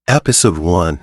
Episode 1.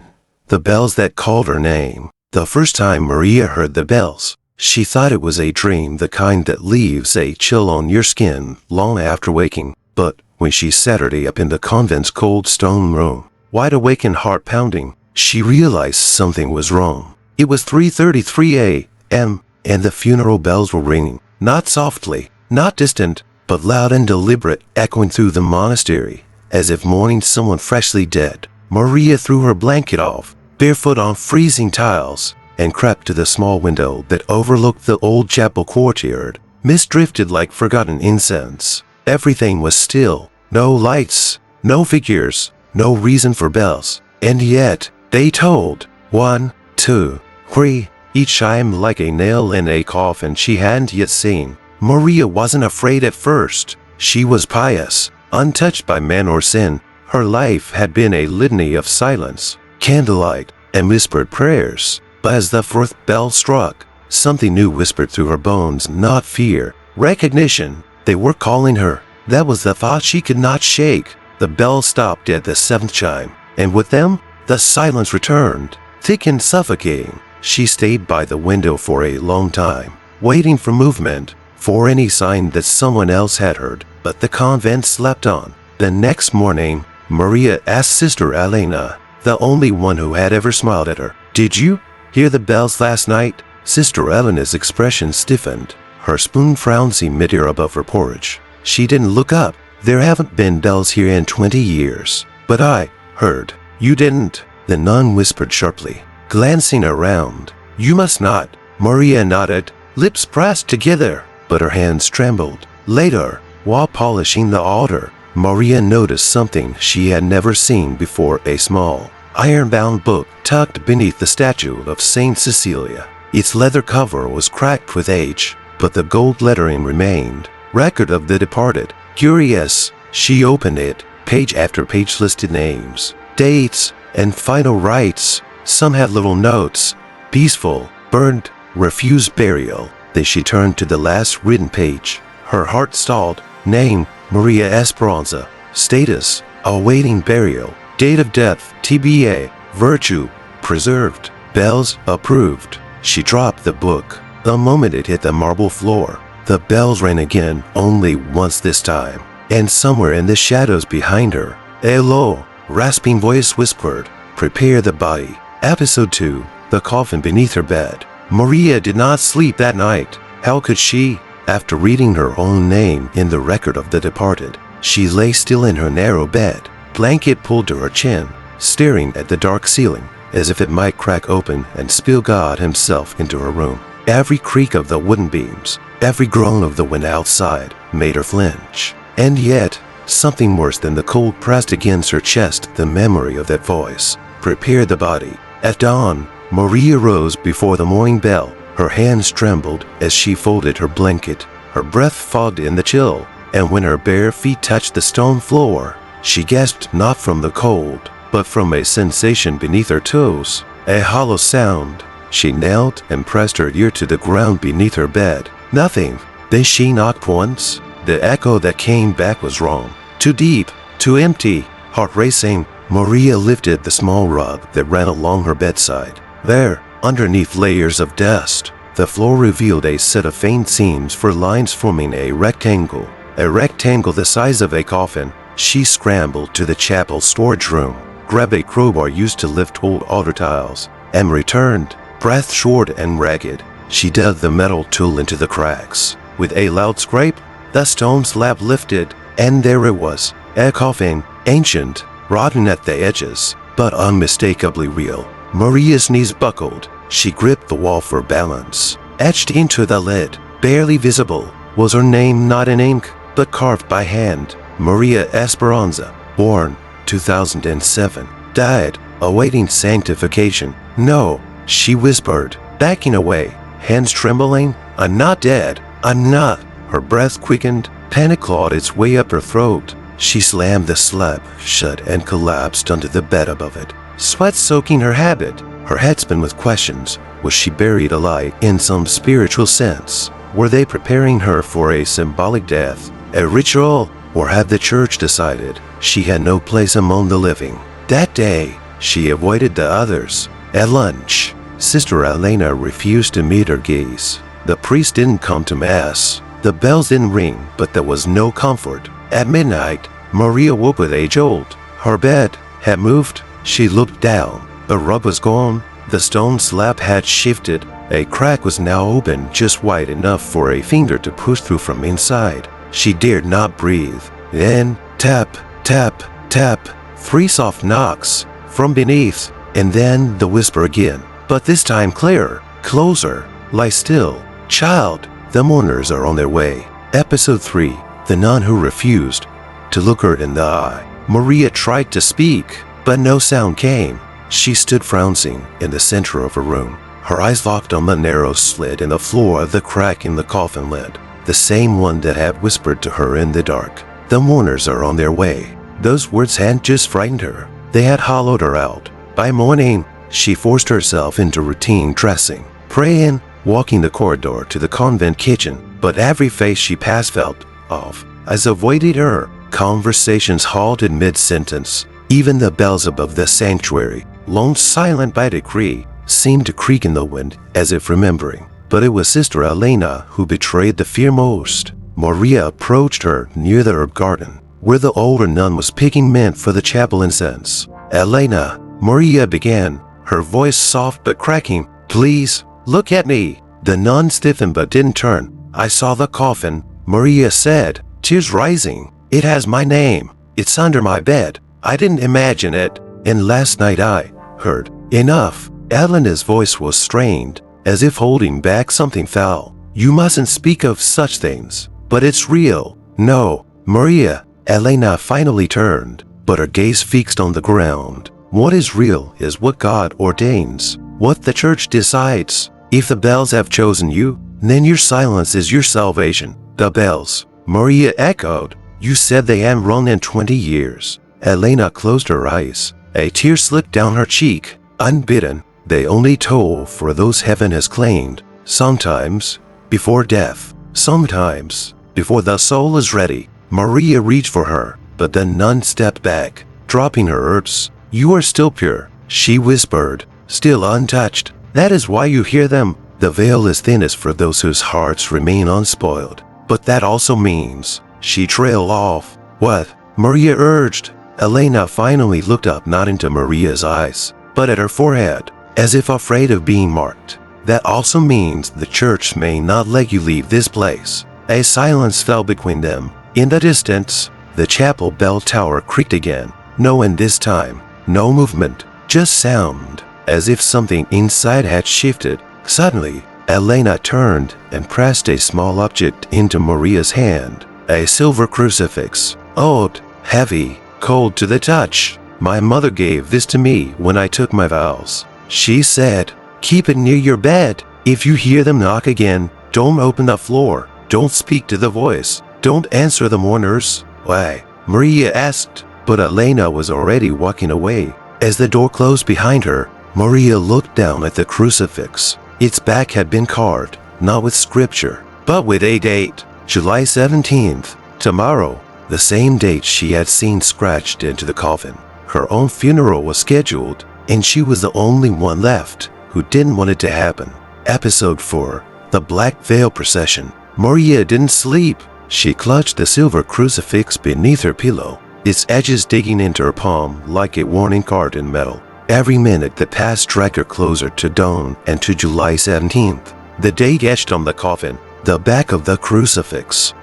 The Bells That Called Her Name. The first time Maria heard the bells, she thought it was a dream, the kind that leaves a chill on your skin long after waking. But when she Saturday up in the convent's cold stone room, wide awake and heart pounding, she realized something was wrong. It was 3:33 a.m., and the funeral bells were ringing, not softly, not distant, but loud and deliberate, echoing through the monastery, as if mourning someone freshly dead. Maria threw her blanket off, barefoot on freezing tiles, and crept to the small window that overlooked the old chapel courtyard. Mist drifted like forgotten incense. Everything was still. No lights, no figures, no reason for bells. And yet, they tolled. 1, 2, 3, each chime like a nail in a coffin she hadn't yet seen. Maria wasn't afraid at first. She was pious, untouched by man or sin. Her life had been a litany of silence, candlelight, and whispered prayers. But as the fourth bell struck, something new whispered through her bones, not fear, recognition. They were calling her. That was the thought she could not shake. The bell stopped at the seventh chime, and with them, the silence returned, thick and suffocating. She stayed by the window for a long time, waiting for movement, for any sign that someone else had heard. But the convent slept on. The next morning, Maria asked Sister Elena, the only one who had ever smiled at her, "Did you hear the bells last night?" Sister Elena's expression stiffened. Her spoon frownsy mid-air above her porridge. She didn't look up. "There haven't been bells here in 20 years. But I heard." "You didn't," the nun whispered sharply, glancing around. "You must not." Maria nodded, lips pressed together, but her hands trembled. Later, while polishing the altar, Maria noticed something she had never seen before: a small, iron-bound book tucked beneath the statue of Saint Cecilia. Its leather cover was cracked with age, but the gold lettering remained. Record of the departed. Curious, she opened it. Page after page listed names, dates, and final rites. Some had little notes: peaceful, burned, refused burial. Then she turned to the last written page. Her heart stalled. Name: Maria Esperanza. Status: awaiting burial. Date of death: TBA. Virtue: preserved. Bells: approved. She dropped the book. The moment it hit the marble floor, the bells rang again, only once this time. And somewhere in the shadows behind her, a low, rasping voice whispered, "Prepare the body." Episode 2. The coffin beneath her bed. Maria did not sleep that night. How could she? After reading her own name in the record of the departed, she lay still in her narrow bed, blanket pulled to her chin, staring at the dark ceiling, as if it might crack open and spill God himself into her room. Every creak of the wooden beams, every groan of the wind outside, made her flinch. And yet, something worse than the cold pressed against her chest, the memory of that voice. Prepare the body. At dawn, Maria rose before the morning bell. Her hands trembled as she folded her blanket. Her breath fogged in the chill, and when her bare feet touched the stone floor, she gasped, not from the cold, but from a sensation beneath her toes, a hollow sound. She knelt and pressed her ear to the ground beneath her bed. Nothing. Then she knocked once. The echo that came back was wrong. Too deep, too empty. Heart racing, Maria lifted the small rug that ran along her bedside. There, underneath layers of dust, the floor revealed a set of faint seams for lines forming a rectangle the size of a coffin. She scrambled to the chapel storage room, grabbed a crowbar used to lift old altar tiles, and returned, breath short and ragged. She dug the metal tool into the cracks. With a loud scrape, the stone slab lifted, and there it was, a coffin, ancient, rotten at the edges, but unmistakably real. Maria's knees buckled. She gripped the wall for balance. Etched into the lid, barely visible, was her name, not in ink, but carved by hand. Maria Esperanza, born 2007, died awaiting sanctification. "No," she whispered, backing away, hands trembling. "I'm not dead. I'm not." Her breath quickened. Panic clawed its way up her throat. She slammed the slab shut and collapsed onto the bed above it, sweat soaking her habit. Her head spun with questions. Was she buried alive in some spiritual sense? Were they preparing her for a symbolic death, a ritual, or had the church decided she had no place among the living? That day, she avoided the others. At lunch, Sister Elena refused to meet her gaze. The priest didn't come to Mass. The bells didn't ring, but there was no comfort. At midnight, Maria woke with a jolt. Her bed had moved. She looked down. The rug was gone. The stone slab had shifted. A crack was now open just wide enough for a finger to push through from inside. She dared not breathe. Then, tap, tap, tap, 3 soft knocks from beneath, and then the whisper again. But this time clearer, closer. Lie still, child. The mourners are on their way. Episode 3. The nun who refused to look her in the eye. Maria tried to speak, but no sound came. She stood frowning in the center of her room. Her eyes locked on the narrow slit in the floor of the crack in the coffin lid, the same one that had whispered to her in the dark. The mourners are on their way. Those words hadn't just frightened her. They had hollowed her out. By morning, she forced herself into routine dressing, praying, walking the corridor to the convent kitchen, but every face she passed felt off. As avoided her, conversations halted mid-sentence. Even the bells above the sanctuary, long silent by decree, seemed to creak in the wind as if remembering. But it was Sister Elena who betrayed the fear most. Maria approached her near the herb garden, where the older nun was picking mint for the chapel incense. Elena, Maria began, her voice soft but cracking. Please, look at me. The nun stiffened but didn't turn. I saw the coffin, Maria said, tears rising. It has my name. It's under my bed. I didn't imagine it. And last night I heard. Enough. Elena's voice was strained, as if holding back something foul. You mustn't speak of such things. But it's real. No, Maria. Elena finally turned, but her gaze fixed on the ground. What is real is what God ordains, what the church decides. If the bells have chosen you, then your silence is your salvation. The bells, Maria echoed. You said they hadn't rung in 20 years. Elena closed her eyes. A tear slipped down her cheek. Unbidden, they only toll for those heaven has claimed. Sometimes, before death. Sometimes, before the soul is ready. Maria reached for her, but the nun stepped back, dropping her herbs. You are still pure, she whispered, still untouched. That is why you hear them. The veil is thinnest for those whose hearts remain unspoiled. But that also means, she trailed off. What? Maria urged. Elena finally looked up, not into Maria's eyes, but at her forehead, as if afraid of being marked. That also means the church may not let you leave this place. A silence fell between them. In the distance, the chapel bell tower creaked again. No end this time. No movement. Just sound. As if something inside had shifted. Suddenly, Elena turned and pressed a small object into Maria's hand. A silver crucifix. Old, heavy, cold to the touch. My mother gave this to me when I took my vows. She said, keep it near your bed. If you hear them knock again, don't open the floor. Don't speak to the voice. Don't answer the mourners. Why? Maria asked, but Elena was already walking away. As the door closed behind her, Maria looked down at the crucifix. Its back had been carved, not with scripture, but with a date. July 17th, tomorrow, the same date she had seen scratched into the coffin. Her own funeral was scheduled, and she was the only one left who didn't want it to happen. Episode 4. The Black Veil Procession. Maria didn't sleep. She clutched the silver crucifix beneath her pillow, its edges digging into her palm like a warning card in metal. Every minute that passed dragged her closer to dawn and to July 17th. The date etched on the coffin, the back of the crucifix.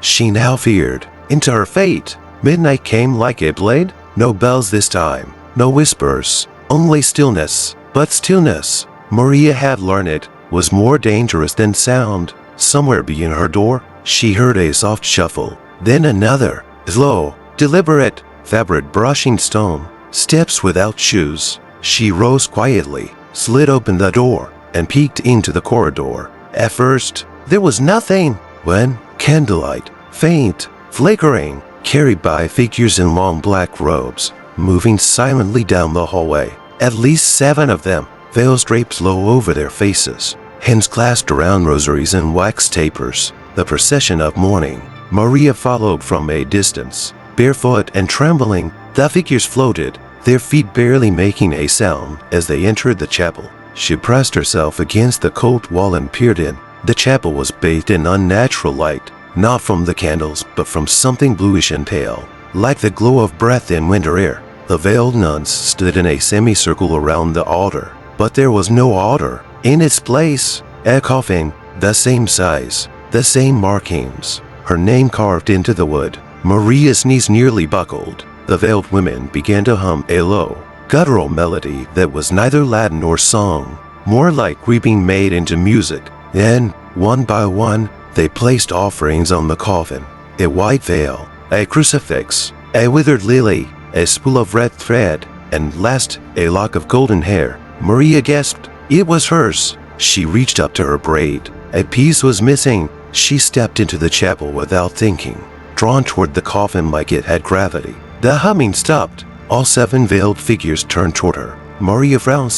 She now feared. Into her fate. Midnight came like a blade. No bells this time. No whispers. Only stillness. But stillness, Maria had learned it, was more dangerous than sound. Somewhere beyond her door, she heard a soft shuffle. Then another, slow, deliberate, fabric brushing stone. Steps without shoes. She rose quietly, slid open the door, and peeked into the corridor. At first, there was nothing. When candlelight, faint, flickering, carried by figures in long black robes, moving silently down the hallway. At least 7 of them, veils draped low over their faces, hands clasped around rosaries and wax tapers. The procession of mourning. Maria followed from a distance. Barefoot and trembling, the figures floated, their feet barely making a sound as they entered the chapel. She pressed herself against the cold wall and peered in. The chapel was bathed in unnatural light, not from the candles, but from something bluish and pale, like the glow of breath in winter air. The veiled nuns stood in a semicircle around the altar, but there was no altar. In its place, a coffin, the same size, the same markings, her name carved into the wood. Maria's knees nearly buckled. The veiled women began to hum a low, guttural melody that was neither Latin nor song, more like weeping made into music. Then, one by one, they placed offerings on the coffin: a white veil, a crucifix, a withered lily, a spool of red thread, and last, a lock of golden hair. Maria gasped. It was hers. She reached up to her braid. A piece was missing. She stepped into the chapel without thinking, drawn toward the coffin like it had gravity. The humming stopped. All 7 veiled figures turned toward her. Maria frowned.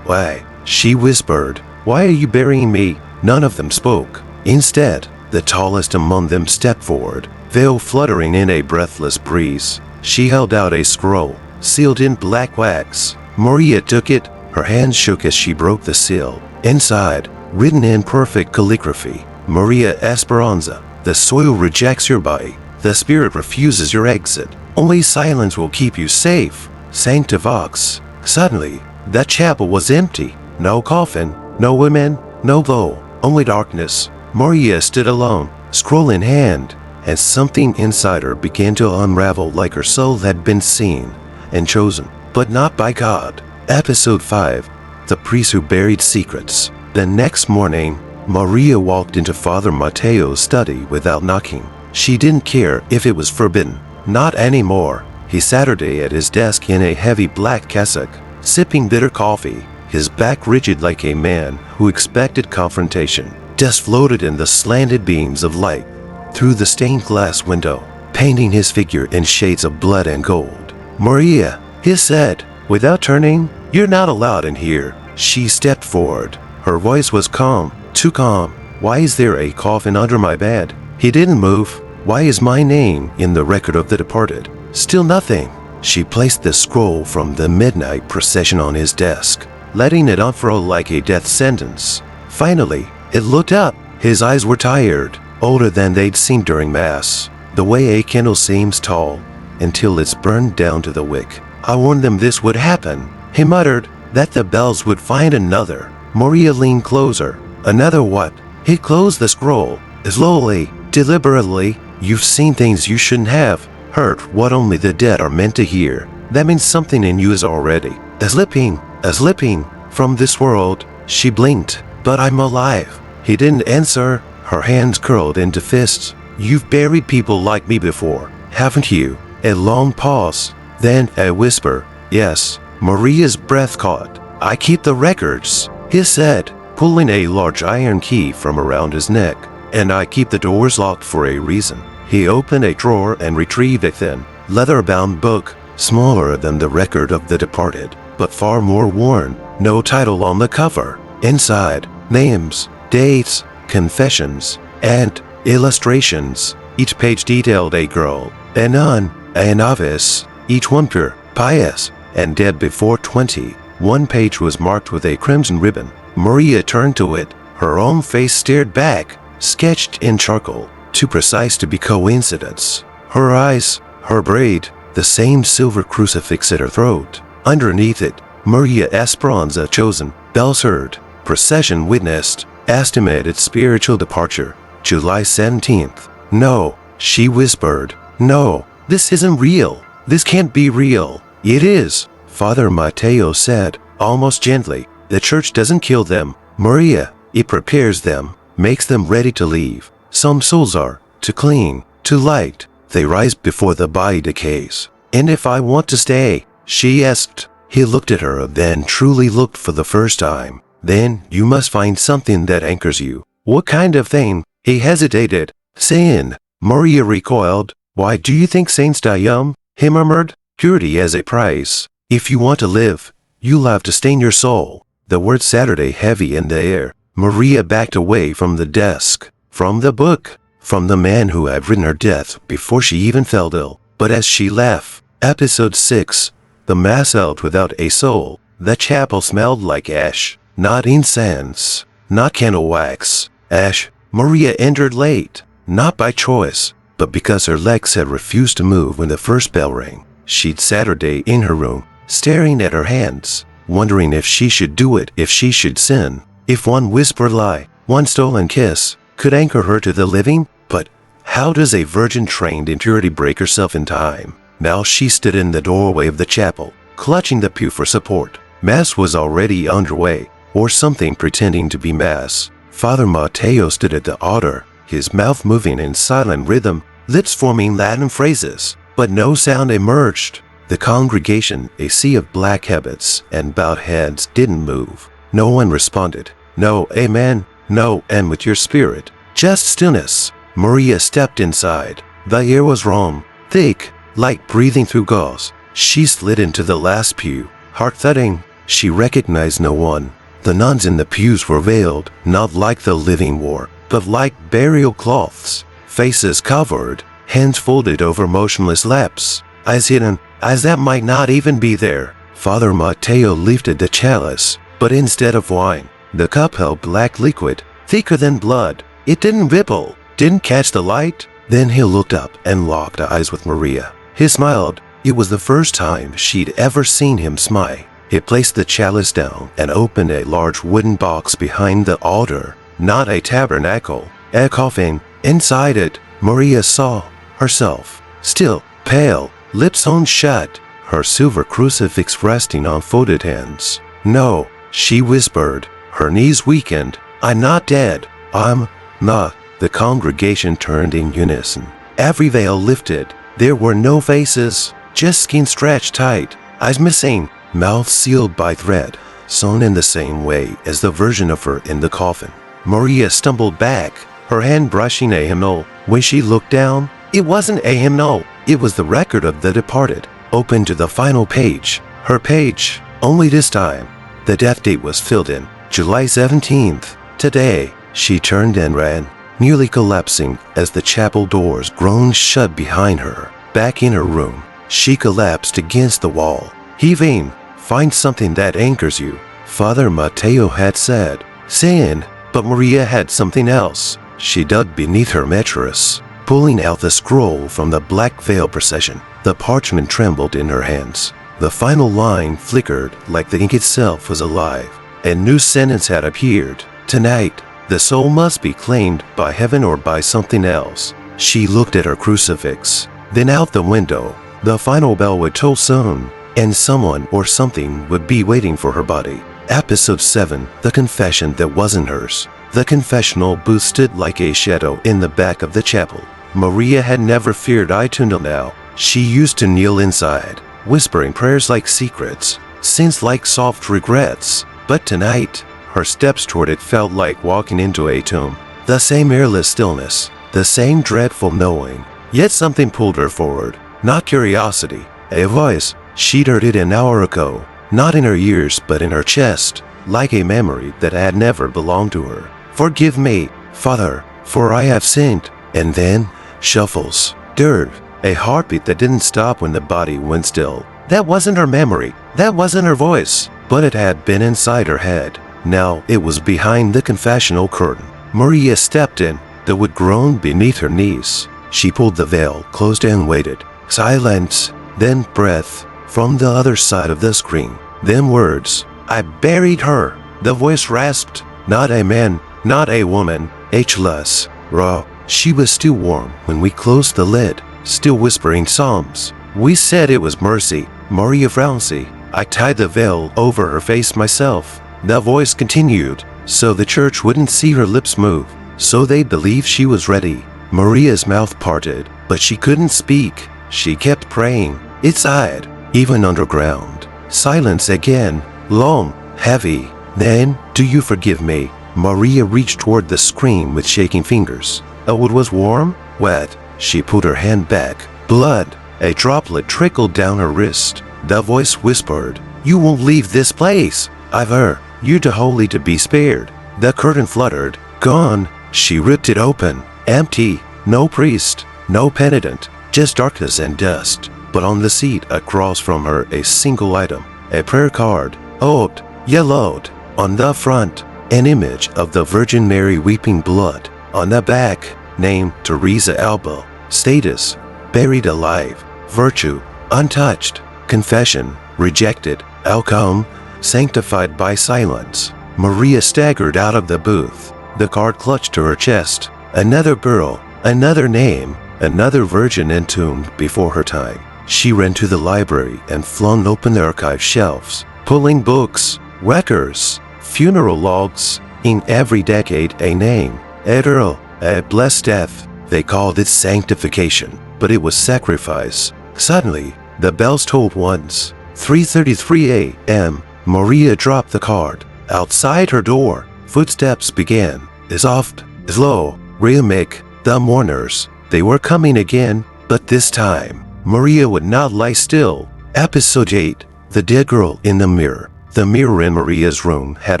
Why? She whispered. Why are you burying me? None of them spoke. Instead, the tallest among them stepped forward, veil fluttering in a breathless breeze. She held out a scroll, sealed in black wax. Maria took it. Her hands shook as she broke the seal. Inside, written in perfect calligraphy, Maria Esperanza, the soil rejects your body. The spirit refuses your exit. Only silence will keep you safe. Sancta Vox. Suddenly, the chapel was empty. No coffin, no women, no bow, only darkness. Maria stood alone, scroll in hand, and something inside her began to unravel like her soul had been seen and chosen, but not by God. Episode 5. The Priest Who Buried Secrets. The next morning, Maria walked into Father Mateo's study without knocking. She didn't care if it was forbidden. Not anymore. He sat at his desk in a heavy black cassock, sipping bitter coffee, his back rigid like a man who expected confrontation. Dust floated in the slanted beams of light through the stained glass window, painting his figure in shades of blood and gold. Maria, he said, without turning, you're not allowed in here. She stepped forward. Her voice was calm, too calm. Why is there a coffin under my bed? He didn't move. Why is my name in the record of the departed? Still nothing. She placed the scroll from the midnight procession on his desk, letting it unfurl like a death sentence. Finally, it looked up. His eyes were tired, older than they'd seemed during Mass, the way a candle seems tall until it's burned down to the wick. I warned them this would happen. He muttered that the bells would find another. Maria leaned closer. Another what? He closed the scroll, slowly, deliberately. You've seen things you shouldn't have, heard what only the dead are meant to hear. That means something in you is already slipping from this world. She blinked. But I'm alive. He didn't answer. Her hands curled into fists. You've buried people like me before, haven't you? A long pause, then a whisper. Yes. Maria's breath caught. I keep the records, he said, pulling a large iron key from around his neck. And I keep the doors locked for a reason. He opened a drawer and retrieved a thin, leather-bound book, smaller than the record of the departed, but far more worn. No title on the cover. Inside, names, dates, confessions, and illustrations. Each page detailed a girl, a nun, a novice, each one pure, pious, and dead before 20. One page was marked with a crimson ribbon. Maria turned to it. Her own face stared back, sketched in charcoal, too precise to be coincidence. Her eyes, her braid, the same silver crucifix at her throat. Underneath it, Maria Esperanza chosen, bells heard, procession witnessed, estimated spiritual departure, July 17th. No, she whispered. No, this isn't real. This can't be real. It is, Father Mateo said, almost gently. The church doesn't kill them, Maria. It prepares them, makes them ready to leave. Some souls are, to cling, to light. They rise before the body decays. And if I want to stay, she asked. He looked at her, then truly looked for the first time. Then you must find something that anchors you. What kind of thing? He hesitated. Sin. Maria recoiled. Why do you think saints die young? He murmured. Purity as a price. If you want to live, you'll have to stain your soul. The word Saturday heavy in the air. Maria backed away from the desk, from the book, from the man who had written her death before she even fell ill. But as she left, Episode 6, The mass held without a soul. The chapel smelled like ash, not incense, not candle wax. Ash. Maria entered late, not by choice, but because her legs had refused to move when the first bell rang. She'd sat her day in her room, staring at her hands, wondering if she should do it, if she should sin, if one whispered lie, one stolen kiss, could anchor her to the living. But how does a virgin trained in purity break herself in time? Now she stood in the doorway of the chapel, clutching the pew for support. Mass was already underway, or something pretending to be Mass. Father Mateo stood at the altar, his mouth moving in silent rhythm, lips forming Latin phrases, but no sound emerged. The congregation, a sea of black habits and bowed heads, didn't move. No one responded. No amen, no and with your spirit. Just stillness. Maria stepped inside. The air was warm, thick, like breathing through gauze. She slid into the last pew, heart thudding. She recognized no one. The nuns in the pews were veiled, not like the living war, but like burial cloths. Faces covered, hands folded over motionless laps, eyes hidden, eyes that might not even be there. Father Mateo lifted the chalice, but instead of wine, the cup held black liquid, thicker than blood. It didn't ripple, didn't catch the light. Then he looked up and locked eyes with Maria. He smiled. It was the first time she'd ever seen him smile. He placed the chalice down and opened a large wooden box behind the altar. Not a tabernacle, a coffin. Inside it, Maria saw herself, still, pale, lips sewn shut, her silver crucifix resting on folded hands. No, she whispered, her knees weakened. I'm not dead. I'm not. The congregation turned in unison. Every veil lifted. There were no faces, just skin stretched tight, eyes missing, mouth sealed by thread, sewn in the same way as the version of her in the coffin. Maria stumbled back, her hand brushing a hymnal. When she looked down, it wasn't a hymnal. It was the record of the departed, open to the final page. Her page. Only this time, the death date was filled in. July 17th. Today. She turned and ran, nearly collapsing as the chapel doors groaned shut behind her. Back in her room, she collapsed against the wall, heaving. Find something that anchors you, Father Mateo had said. Sin. But Maria had something else. She dug beneath her mattress, pulling out the scroll from the black veil procession. The parchment trembled in her hands. The final line flickered like the ink itself was alive. A new sentence had appeared. Tonight, the soul must be claimed by heaven or by something else. She looked at her crucifix, then out the window. The final bell would toll soon, and someone or something would be waiting for her body. Episode 7, The Confession That Wasn't Hers. The confessional booth stood like a shadow in the back of the chapel. Maria had never feared it until now. She used to kneel inside, whispering prayers like secrets, sins like soft regrets. But tonight, her steps toward it felt like walking into a tomb. The same airless stillness, the same dreadful knowing. Yet something pulled her forward. Not curiosity, a voice. She'd heard it an hour ago, not in her ears but in her chest, like a memory that had never belonged to her. Forgive me, Father, for I have sinned. And then, shuffles, dirt, a heartbeat that didn't stop when the body went still. That wasn't her memory, that wasn't her voice, but it had been inside her head. Now it was behind the confessional curtain. Maria stepped in, the wood groaned beneath her knees. She pulled the veil, closed and waited. Silence, then breath. From the other side of the screen, then words. I buried her. The voice rasped. Not a man, not a woman, ageless, raw. She was still warm when we closed the lid, still whispering psalms. We said it was mercy. Maria Franci. I tied the veil over her face myself. The voice continued, so the church wouldn't see her lips move, so they'd believe she was ready. Maria's mouth parted, but she couldn't speak. She kept praying. It sighed. Even underground. Silence again, long, heavy. Then, do you forgive me? Maria reached toward the screen with shaking fingers. The wood was warm, wet. She put her hand back. Blood. A droplet trickled down her wrist. The voice whispered, you won't leave this place. I've heard you too holy to be spared. The curtain fluttered. Gone. She ripped it open. Empty. No priest. No penitent. Just darkness and dust. but on the seat across from her a single item, a prayer card, old, yellowed. On the front, an image of the Virgin Mary weeping blood. On the back, name Teresa Alba. Status, buried alive. Virtue, untouched. Confession, rejected. Outcome, sanctified by silence. Maria staggered out of the booth. The card clutched to her chest. Another girl, another name, another virgin entombed before her time. She ran to the library and flung open the archive shelves, pulling books, records, funeral logs. In every decade a name, a girl, a blessed death. They called it sanctification, but it was sacrifice. Suddenly, the bells tolled once. 3:33 a.m. Maria dropped the card. Outside her door, footsteps began. Soft, slow, rhythmic. The mourners. They were coming again, but this time, Maria would not lie still. Episode 8. The Dead Girl in the Mirror. The mirror in Maria's room had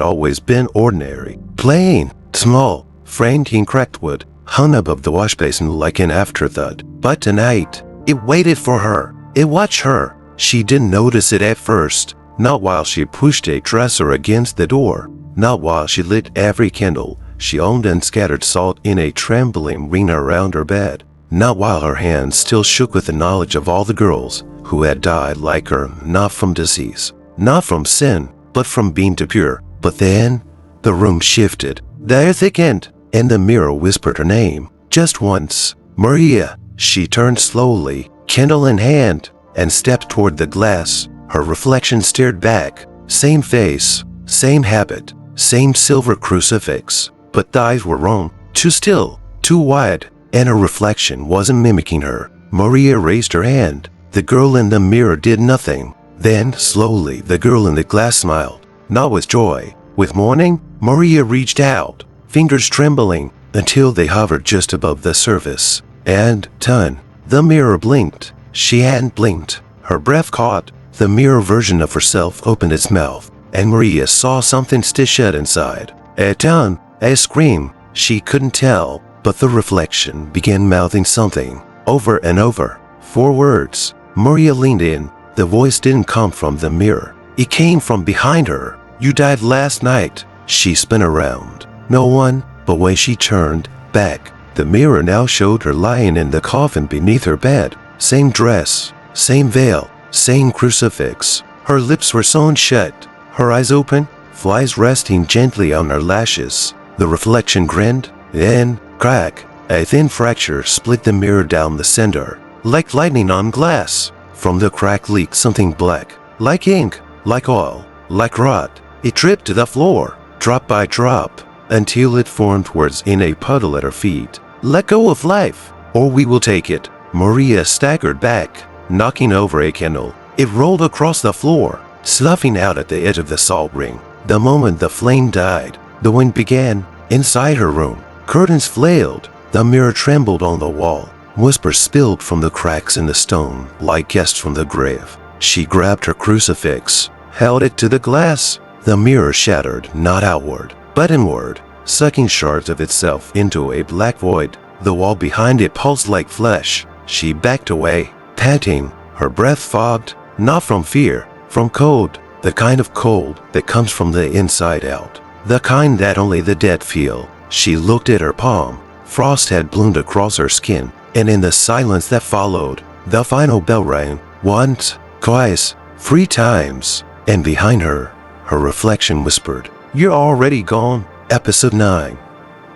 always been ordinary. Plain, small, framed in cracked wood, hung above the washbasin like an afterthought. But tonight, it waited for her. It watched her. She didn't notice it at first. Not while she pushed a dresser against the door. Not while she lit every candle she owned and scattered salt in a trembling ring around her bed. Not while her hands still shook with the knowledge of all the girls who had died like her, not from disease, not from sin, but from being too pure. But then, the room shifted. The air thickened, and the mirror whispered her name. Just once. Maria. She turned slowly, candle in hand, and stepped toward the glass. Her reflection stared back. Same face, same habit, same silver crucifix. But the eyes were wrong. Too still, too wide, and her reflection wasn't mimicking her. Maria raised her hand. The girl in the mirror did nothing. Then, slowly, the girl in the glass smiled. Not with joy, with mourning. Maria reached out, fingers trembling, until they hovered just above the surface. And, done. The mirror blinked. She hadn't blinked. Her breath caught. The mirror version of herself opened its mouth, and Maria saw something stitched shut inside. A tongue, a scream. She couldn't tell, but the reflection began mouthing something, over and over. 4 words. Maria leaned in. The voice didn't come from the mirror. It came from behind her. You died last night. She spun around. No one, but when she turned back, the mirror now showed her lying in the coffin beneath her bed. Same dress, same veil, same crucifix. Her lips were sewn shut, her eyes open, flies resting gently on her lashes. The reflection grinned, then, crack, a thin fracture split the mirror down the center, like lightning on glass. From the crack leaked something black, like ink, like oil, like rot. It dripped to the floor, drop by drop, until it formed words in a puddle at her feet. Let go of life, or we will take it. Maria staggered back, knocking over a candle. It rolled across the floor, sloughing out at the edge of the salt ring. The moment the flame died, the wind began. Inside her room, curtains flailed. The mirror trembled on the wall. Whispers spilled from the cracks in the stone, like guests from the grave. She grabbed her crucifix, held it to the glass. The mirror shattered, not outward, but inward, sucking shards of itself into a black void. The wall behind it pulsed like flesh. She backed away, panting, her breath fogged, not from fear, from cold, the kind of cold that comes from the inside out, the kind that only the dead feel. She looked at her palm. Frost had bloomed across her skin, and in the silence that followed, the final bell rang, once, twice, 3 times, and behind her, her reflection whispered, "You're already gone." Episode 9.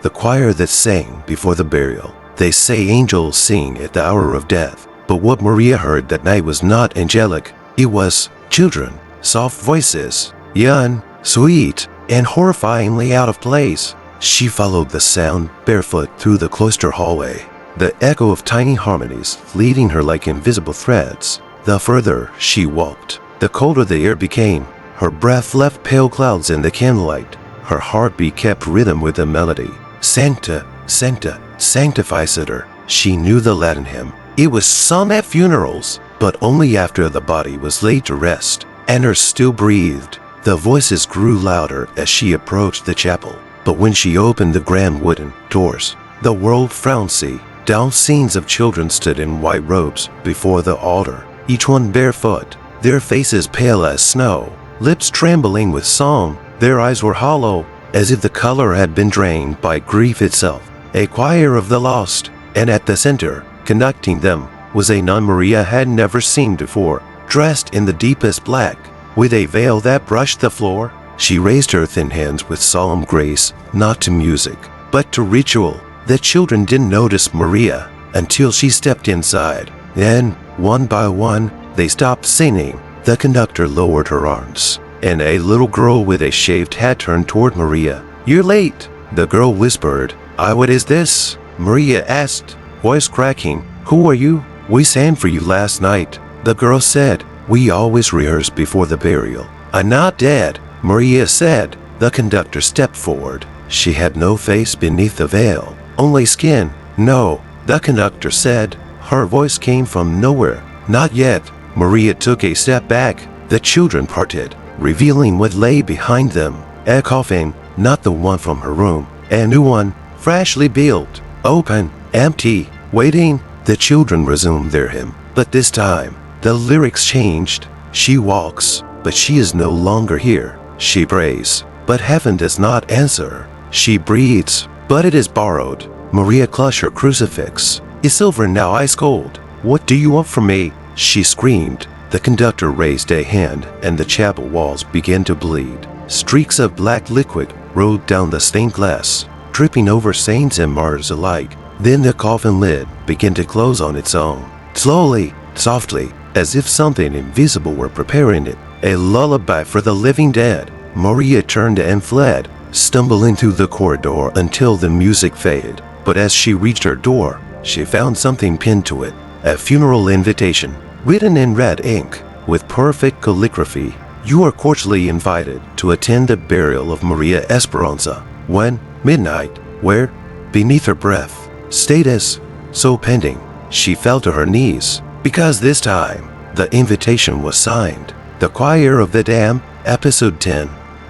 The choir that sang before the burial. They say angels sing at the hour of death, but what Maria heard that night was not angelic. It was children, soft voices, young, sweet, and horrifyingly out of place. She followed the sound barefoot through the cloister hallway, the echo of tiny harmonies leading her like invisible threads. The further she walked, the colder the air became. Her breath left pale clouds in the candlelight. Her heartbeat kept rhythm with the melody. Sancta, Sancta, Sanctificator. She knew the Latin hymn. It was sung at funerals, but only after the body was laid to rest, and her still breathed. The voices grew louder as she approached the chapel, but when she opened the grand wooden doors, the world frowned. See, down scenes of children stood in white robes before the altar. each one barefoot, their faces pale as snow, lips trembling with song. Their eyes were hollow, as if the color had been drained by grief itself. A choir of the lost, and at the center, conducting them, was a nun Maria had never seen before, dressed in the deepest black, with a veil that brushed the floor. She raised her thin hands with solemn grace, not to music, but to ritual. The children didn't notice Maria until she stepped inside. Then, one by one, they stopped singing. The conductor lowered her arms, and a little girl with a shaved head turned toward Maria. "You're late," the girl whispered. "What is this?" Maria asked, voice cracking. "Who are you? We sang for you last night." The girl said, "We always rehearse before the burial." "I'm not dead," Maria said. The conductor stepped forward. She had no face beneath the veil, only skin. "No," the conductor said. Her voice came from nowhere. "Not yet." Maria took a step back. The children parted, revealing what lay behind them. A coffin, not the one from her room. A new one, freshly built, open, empty, waiting. The children resumed their hymn, but this time, the lyrics changed. She walks, but she is no longer here. She prays, but heaven does not answer. She breathes, but it is borrowed. Maria clutched her crucifix. "It's silver now, ice cold. What do you want from me?" she screamed. The conductor raised a hand, and the chapel walls began to bleed. Streaks of black liquid rolled down the stained glass, dripping over saints and martyrs alike. Then the coffin lid began to close on its own. Slowly, softly, as if something invisible were preparing it. A lullaby for the living dead. Maria turned and fled, stumbling through the corridor until the music faded. But as she reached her door, she found something pinned to it. A funeral invitation, written in red ink, with perfect calligraphy. "You are cordially invited to attend the burial of Maria Esperanza. When? Midnight. Where?" Beneath her breath, status, so pending, she fell to her knees, because this time, the invitation was signed. The Choir of the Dam, Episode 10.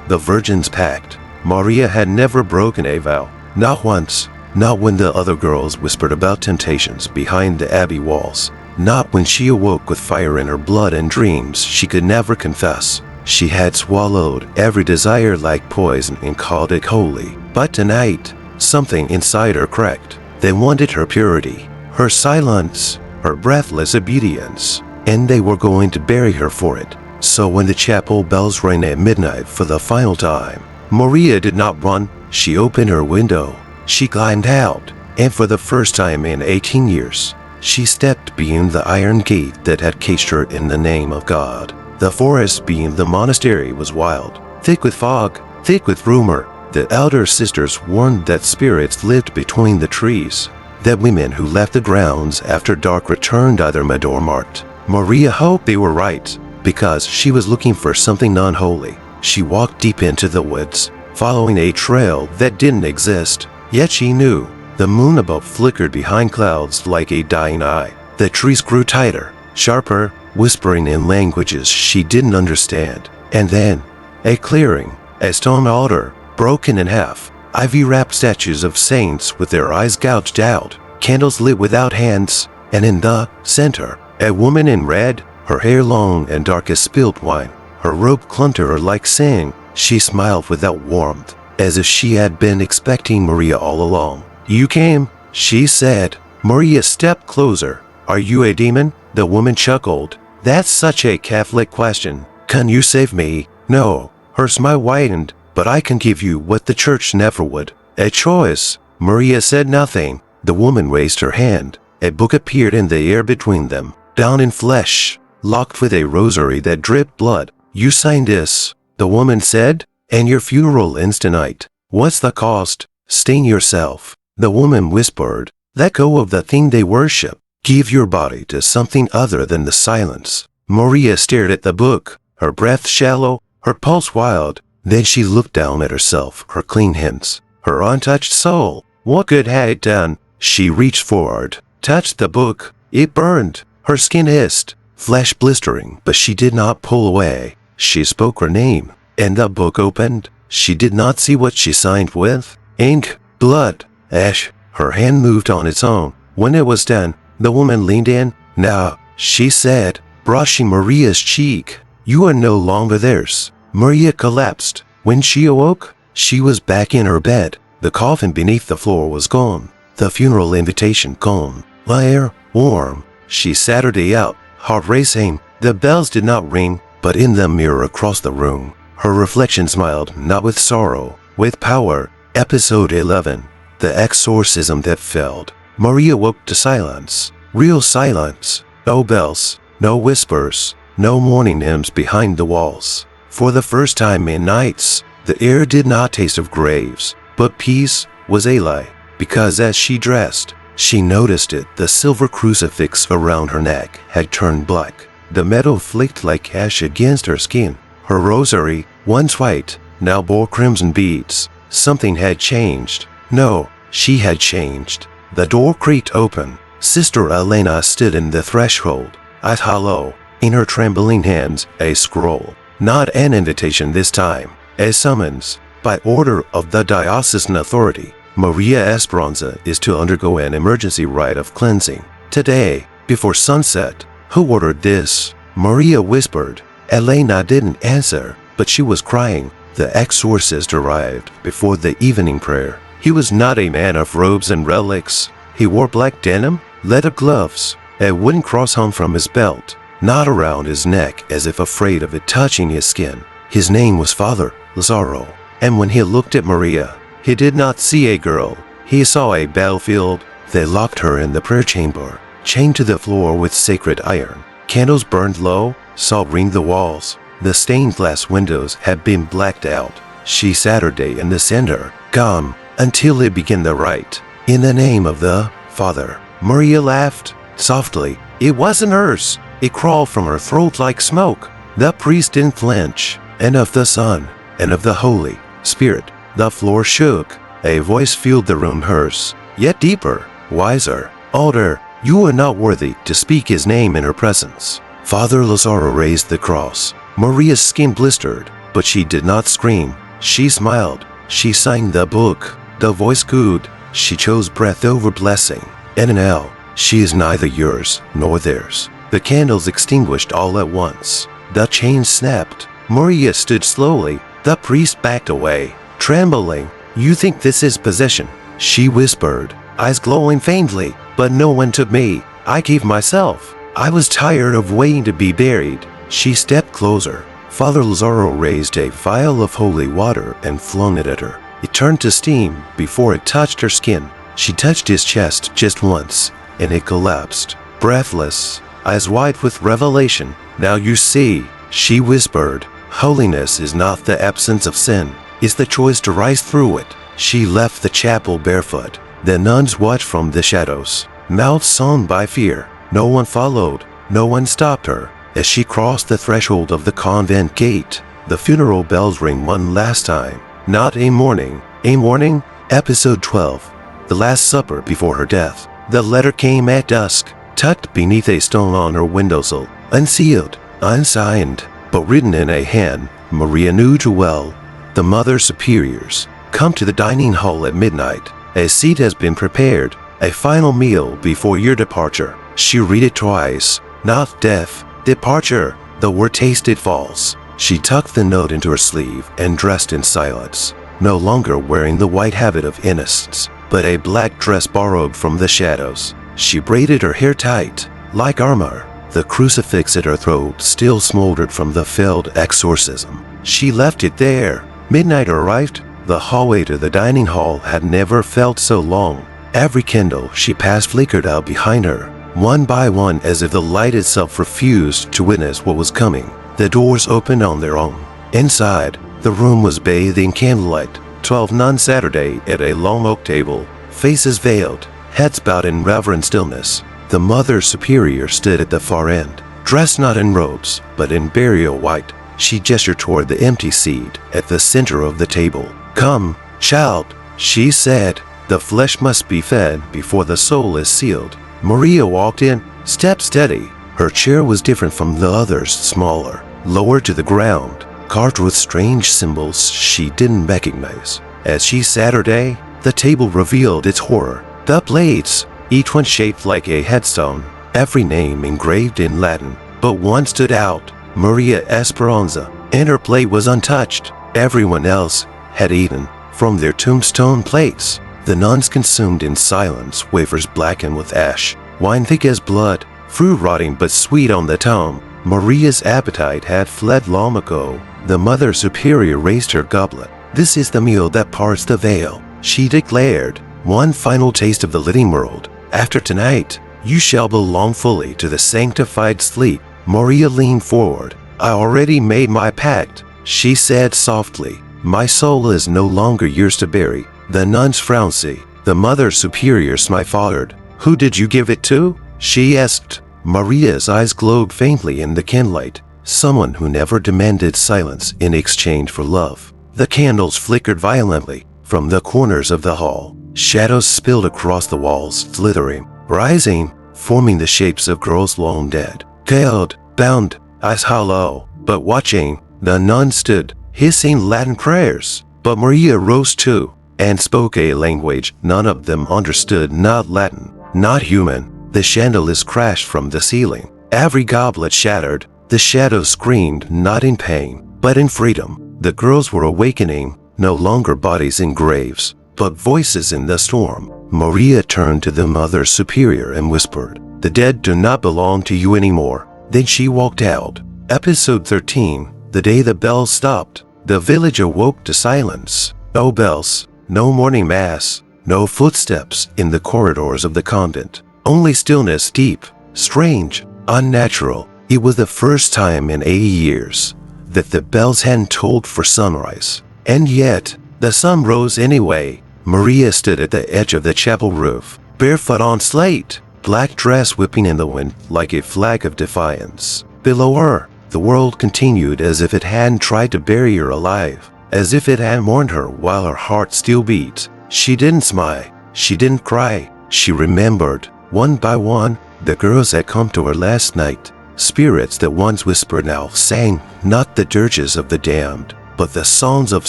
The Virgin's Pact. Maria had never broken a vow, not once. Not when the other girls whispered about temptations behind the abbey walls. Not when she awoke with fire in her blood and dreams she could never confess. She had swallowed every desire like poison and called it holy. But tonight, something inside her cracked. They wanted her purity, her silence, her breathless obedience, and they were going to bury her for it. So when the chapel bells rang at midnight for the final time, Maria did not run. She opened her window. She climbed out, and for the first time in 18 years, she stepped beyond the iron gate that had caged her in the name of God. The forest beyond the monastery was wild, thick with fog, thick with rumor. The elder sisters warned that spirits lived between the trees, that women who left the grounds after dark returned either mad or marked. Maria hoped they were right, because she was looking for something unholy. She walked deep into the woods, following a trail that didn't exist. Yet she knew. The moon above flickered behind clouds like a dying eye. The trees grew tighter, sharper, whispering in languages she didn't understand. And then, a clearing, a stone altar, broken in half, ivy-wrapped statues of saints with their eyes gouged out, candles lit without hands, and in the center, a woman in red, her hair long and dark as spilled wine. Her robe clung to her like saying, she smiled without warmth, as if she had been expecting Maria all along. "You came," she said. Maria stepped closer. "Are you a demon?" The woman chuckled. "That's such a Catholic question. Can you save me?" "No." Her smile widened. "But I can give you what the church never would. A choice." Maria said nothing. The woman raised her hand. A book appeared in the air between them, down in flesh, locked with a rosary that dripped blood. "You signed this," the woman said, "and your funeral ends tonight. What's the cost? Stain yourself." The woman whispered, "Let go of the thing they worship. Give your body to something other than the silence." Maria stared at the book, her breath shallow, her pulse wild. Then she looked down at herself, her clean hands, her untouched soul. What good had it done? She reached forward, touched the book. It burned. Her skin hissed, flesh blistering, but she did not pull away. She spoke her name, and the book opened. She did not see what she signed with. Ink, blood, ash. Her hand moved on its own. When it was done, the woman leaned in. "Now," she said, brushing Maria's cheek. "You are no longer theirs." Maria collapsed. When she awoke, she was back in her bed. The coffin beneath the floor was gone. The funeral invitation gone. The air warm. She sat her day out, heart racing. The bells did not ring, but in the mirror across the room, her reflection smiled, not with sorrow, with power. Episode 11. The exorcism that failed. Maria woke to silence. Real silence. No bells, no whispers, no morning hymns behind the walls. For the first time in nights, the air did not taste of graves, but peace was a lie. Because as she dressed, she noticed it. The silver crucifix around her neck had turned black. The metal flicked like ash against her skin. Her rosary, once white, now bore crimson beads. Something had changed. No, she had changed. The door creaked open. Sister Elena stood in the threshold. Eyes hollow, in her trembling hands, a scroll. Not an invitation this time, a summons. By order of the diocesan authority, Maria Esperanza is to undergo an emergency rite of cleansing. Today, before sunset. Who ordered this? Maria whispered. Elena didn't answer, but she was crying. The exorcist arrived before the evening prayer. He was not a man of robes and relics. He wore black denim, leather gloves, a wooden cross hung from his belt, not around his neck as if afraid of it touching his skin. His name was Father Lazzaro, and when he looked at Maria, he did not see a girl. He saw a battlefield. They locked her in the prayer chamber, chained to the floor with sacred iron. Candles burned low, salt ringed the walls. The stained glass windows had been blacked out. She sat her day in the center, calm, until they began the rite. In the name of the Father. Maria laughed softly. It wasn't hers. It crawled from her throat like smoke. The priest didn't flinch. And of the Son, and of the Holy Spirit. The floor shook. A voice filled the room, hers, yet deeper, wiser, older. You are not worthy to speak his name in her presence. Father Lazzaro raised the cross. Maria's skin blistered, but she did not scream. She smiled. She signed the book. The voice cooed. She chose breath over blessing. And now, she is neither yours nor theirs. The candles extinguished all at once. The chains snapped. Maria stood slowly. The priest backed away, trembling. You think this is possession? She whispered, eyes glowing faintly. But no one took me. I gave myself. I was tired of waiting to be buried. She stepped closer. Father Lazzaro raised a vial of holy water and flung it at her. It turned to steam before it touched her skin. She touched his chest just once, and it collapsed, breathless, eyes wide with revelation. Now you see, she whispered. Holiness is not the absence of sin. It's the choice to rise through it. She left the chapel barefoot. The nuns watched from the shadows, mouths sewn by fear. No one followed. No one stopped her. As she crossed the threshold of the convent gate, the funeral bells rang one last time. Not a mourning. A mourning? Episode 12. The Last Supper before her death. The letter came at dusk, tucked beneath a stone on her windowsill, unsealed, unsigned, but written in a hand Maria knew too well. The Mother Superiors, come to the dining hall at midnight. A seat has been prepared, a final meal before your departure. She read it twice. Not death, departure. The word tasted false. She tucked the note into her sleeve and dressed in silence, no longer wearing the white habit of innocence, but a black dress borrowed from the shadows. She braided her hair tight, like armor. The crucifix at her throat still smoldered from the failed exorcism. She left it there. Midnight arrived. The hallway to the dining hall had never felt so long. Every candle she passed flickered out behind her, one by one, as if the light itself refused to witness what was coming. The doors opened on their own. Inside, the room was bathed in candlelight. 12 nuns sat her day at a long oak table, faces veiled, heads bowed in reverent stillness. The Mother Superior stood at the far end, dressed not in robes, but in burial white. She gestured toward the empty seat at the center of the table. Come, child, she said. The flesh must be fed before the soul is sealed. Maria walked in, step steady. Her chair was different from the others, smaller, lower to the ground, carved with strange symbols she didn't recognize. As she sat her day, the table revealed its horror. The plates, each one shaped like a headstone, every name engraved in Latin. but one stood out, Maria Esperanza, and her plate was untouched. Everyone else had eaten from their tombstone plates. The nuns consumed in silence wafers blackened with ash, wine thick as blood, fruit rotting but sweet on the tongue. Maria's appetite had fled long ago. The Mother Superior raised her goblet. "This is the meal that parts the veil," she declared. "One final taste of the living world. After tonight, you shall belong fully to the sanctified sleep." Maria leaned forward. "I already made my pact," she said softly. "My soul is no longer yours to bury." The nuns frowned. The Mother Superior smiled. "Who did you give it to?" she asked. Maria's eyes glowed faintly in the candlelight. "Someone who never demanded silence in exchange for love." The candles flickered violently from the corners of the hall. Shadows spilled across the walls, slithering, rising, forming the shapes of girls long dead. Veiled, bound, eyes hollow, but watching, the nuns stood, hissing Latin prayers. But Maria rose too, and spoke a language none of them understood. Not Latin, not human. The chandeliers crashed from the ceiling. Every goblet shattered. The shadows screamed, not in pain, but in freedom. The girls were awakening, no longer bodies in graves, but voices in the storm. Maria turned to the Mother Superior and whispered, "The dead do not belong to you anymore." Then she walked out. Episode 13. The day the bells stopped, the village awoke to silence. No bells, no morning mass, no footsteps in the corridors of the convent. Only stillness, deep, strange, unnatural. It was the first time in 80 years that the bells hadn't tolled for sunrise. And yet, the sun rose anyway. Maria stood at the edge of the chapel roof, barefoot on slate, black dress whipping in the wind like a flag of defiance. Below her, the world continued as if it hadn't tried to bury her alive, as if it had mourned her while her heart still beat. She didn't smile. She didn't cry. She remembered. One by one, the girls had come to her last night. Spirits that once whispered now sang not the dirges of the damned, but the songs of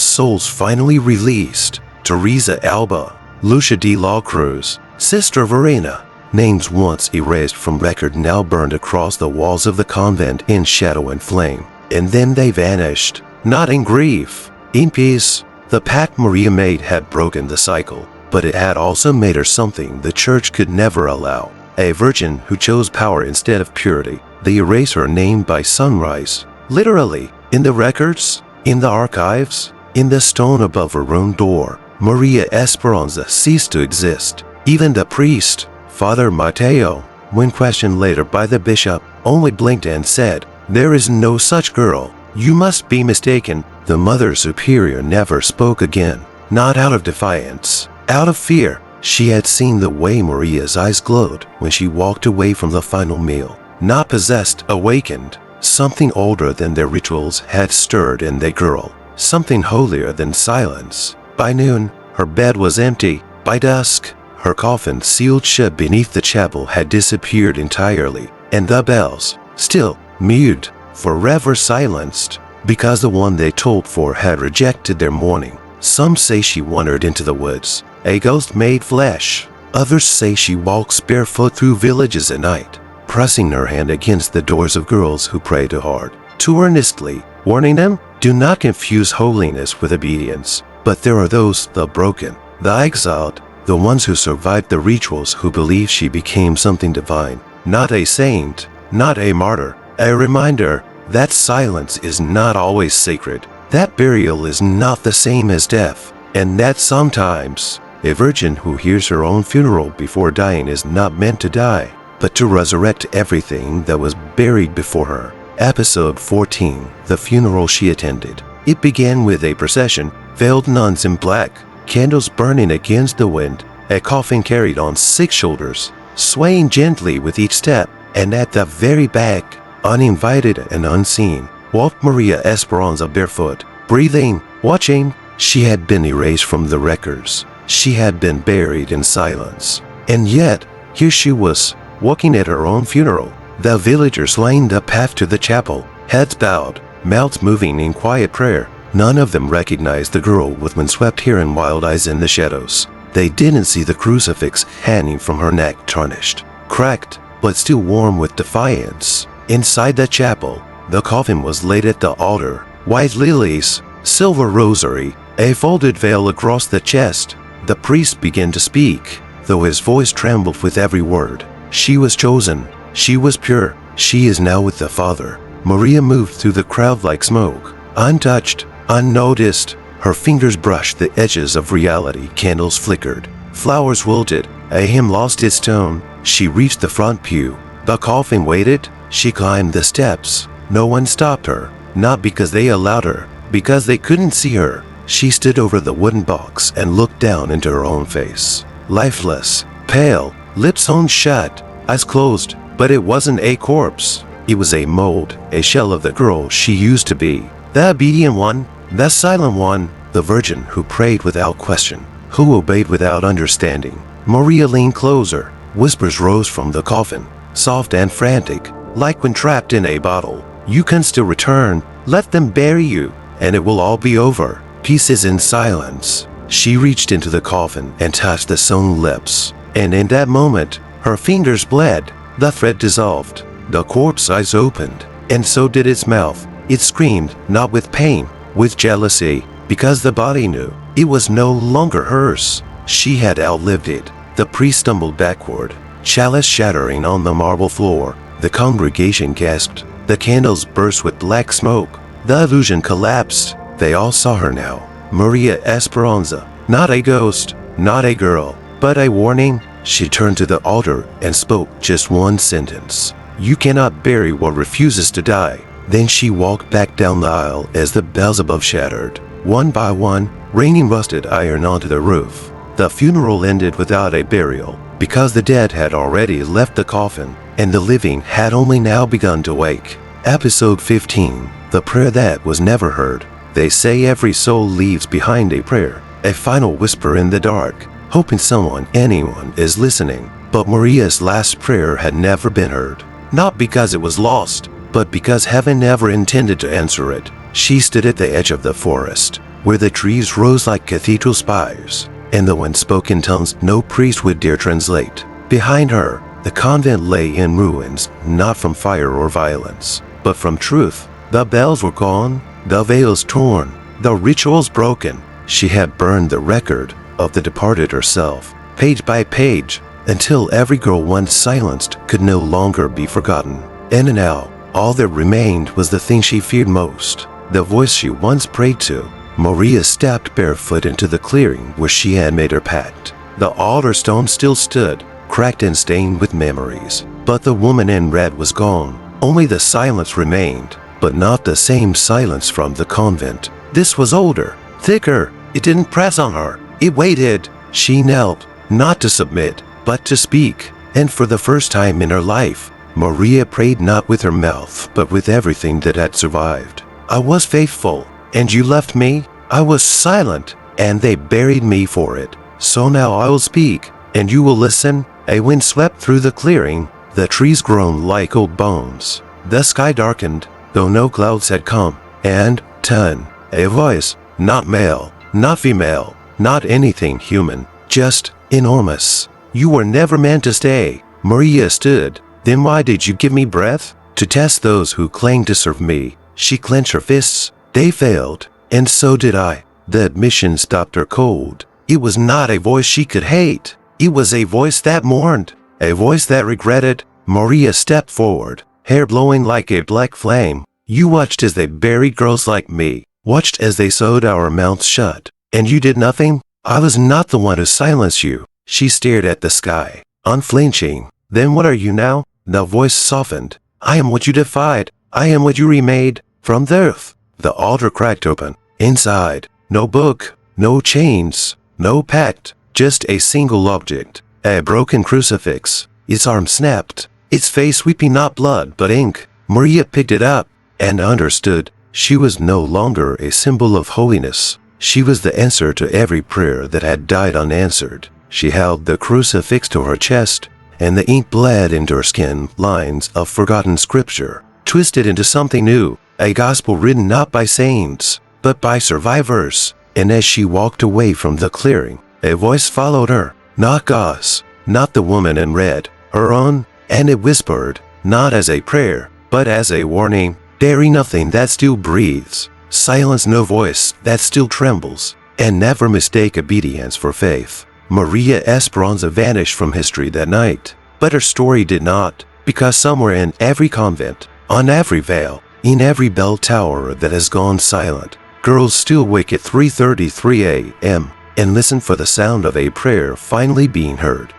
souls finally released. Teresa Alba, Lucia de la Cruz, Sister Verena, names once erased from record now burned across the walls of the convent in shadow and flame. And then they vanished, not in grief, in peace. The pact Maria made had broken the cycle, but it had also made her something the church could never allow. A virgin who chose power instead of purity. They erase her name by sunrise. Literally, in the records, in the archives, in the stone above her room door, Maria Esperanza ceased to exist. Even the priest, Father Mateo, when questioned later by the bishop, only blinked and said, "There is no such girl. You must be mistaken." The Mother Superior never spoke again, not out of defiance, out of fear. She had seen the way Maria's eyes glowed when she walked away from the final meal. Not possessed, awakened. Something older than their rituals had stirred in the girl, something holier than silence. By noon, her bed was empty. By dusk, her coffin sealed shut beneath the chapel had disappeared entirely, and the bells, still, mute, forever silenced, because the one they tolled for had rejected their mourning. Some say she wandered into the woods, a ghost made flesh. Others say she walks barefoot through villages at night, pressing her hand against the doors of girls who pray too hard, too earnestly, warning them, do not confuse holiness with obedience. But there are those, the broken, the exiled, the ones who survived the rituals, who believe she became something divine, not a saint, not a martyr, a reminder that silence is not always sacred, that burial is not the same as death, and that sometimes a virgin who hears her own funeral before dying is not meant to die, but to resurrect everything that was buried before her. Episode 14. The funeral she attended. It began with a procession, veiled nuns in black, candles burning against the wind, a coffin carried on 6 shoulders, swaying gently with each step, and at the very back, uninvited and unseen, walked Maria Esperanza barefoot, breathing, watching. She had been erased from the records. She had been buried in silence. And yet, here she was, walking at her own funeral. The villagers lined the path to the chapel, heads bowed, mouths moving in quiet prayer. None of them recognized the girl with windswept hair and wild eyes in the shadows. They didn't see the crucifix hanging from her neck, tarnished, cracked, but still warm with defiance. Inside the chapel, the coffin was laid at the altar. White lilies, silver rosary, a folded veil across the chest. The priest began to speak, though his voice trembled with every word. She was chosen. She was pure. She is now with the Father. Maria moved through the crowd like smoke, untouched, unnoticed. Her fingers brushed the edges of reality. Candles flickered. Flowers wilted. A hymn lost its tone. She reached the front pew. The coffin waited. She climbed the steps. No one stopped her. Not because they allowed her, because they couldn't see her. She stood over the wooden box and looked down into her own face. Lifeless, pale, lips sewn shut, eyes closed, but it wasn't a corpse. It was a mold, a shell of the girl she used to be. The obedient one, the silent one, the virgin who prayed without question, who obeyed without understanding. Maria leaned closer. Whispers rose from the coffin, soft and frantic, like when trapped in a bottle. You can still return. Let them bury you, and it will all be over. Peace is in silence. She reached into the coffin and touched the sewn lips. And in that moment, her fingers bled. The thread dissolved. The corpse's eyes opened. And so did its mouth. It screamed, not with pain, with jealousy, because the body knew it was no longer hers. She had outlived it. The priest stumbled backward, chalice shattering on the marble floor. The congregation gasped. The candles burst with black smoke. The illusion collapsed. They all saw her now. Maria Esperanza. Not a ghost, not a girl, but a warning. She turned to the altar and spoke just one sentence. You cannot bury what refuses to die. Then she walked back down the aisle as the bells above shattered. One by one, raining rusted iron onto the roof. The funeral ended without a burial, because the dead had already left the coffin, and the living had only now begun to wake. Episode 15. The prayer that was never heard. They say every soul leaves behind a prayer, a final whisper in the dark, hoping someone, anyone, is listening. But Maria's last prayer had never been heard. Not because it was lost, but because heaven never intended to answer it. She stood at the edge of the forest, where the trees rose like cathedral spires, and the wind spoke in tongues no priest would dare translate. Behind her, the convent lay in ruins, not from fire or violence, but from truth. The bells were gone, the veils torn, the rituals broken. She had burned the record of the departed herself, page by page, until every girl once silenced could no longer be forgotten. And now, all that remained was the thing she feared most, the voice she once prayed to. Maria stepped barefoot into the clearing where she had made her pact. The altar stone still stood, cracked and stained with memories, but the woman in red was gone. Only the silence remained, but not the same silence from the convent. This was older, thicker. It didn't press on her. It waited. She knelt, not to submit, but to speak. And for the first time in her life, Maria prayed not with her mouth, but with everything that had survived. I was faithful, and you left me. I was silent, and they buried me for it. So now I will speak, and you will listen. A wind swept through the clearing. The trees groaned like old bones. The sky darkened, though no clouds had come. And, turn, a voice, not male, not female, not anything human, just enormous. You were never meant to stay. Maria stood. Then why did you give me breath? To test those who claimed to serve me. She clenched her fists. They failed, and so did I. The admission stopped her cold. It was not a voice she could hate. It was a voice that mourned, a voice that regretted. Maria stepped forward, hair blowing like a black flame. You watched as they buried girls like me, watched as they sewed our mouths shut, and you did nothing? I was not the one who silenced you. She stared at the sky, unflinching. Then what are you now? The voice softened. I am what you defied. I am what you remade from the earth. The altar cracked open. Inside, no book, no chains, no pact, just a single object, a broken crucifix. Its arm snapped, its face weeping not blood but ink. Maria picked it up and understood. She was no longer a symbol of holiness. She was the answer to every prayer that had died unanswered. She held the crucifix to her chest, and the ink bled into her skin, lines of forgotten scripture, twisted into something new, a gospel written not by saints, but by survivors. And as she walked away from the clearing, a voice followed her, not God's, not the woman in red, her own, and it whispered, not as a prayer, But as a warning, dare nothing that still breathes, silence no voice that still trembles, and never mistake obedience for faith. Maria Esperanza vanished from history that night, but her story did not, because somewhere in every convent, on every veil, in every bell tower that has gone silent, girls still wake at 3:33 a.m. and listen for the sound of a prayer finally being heard.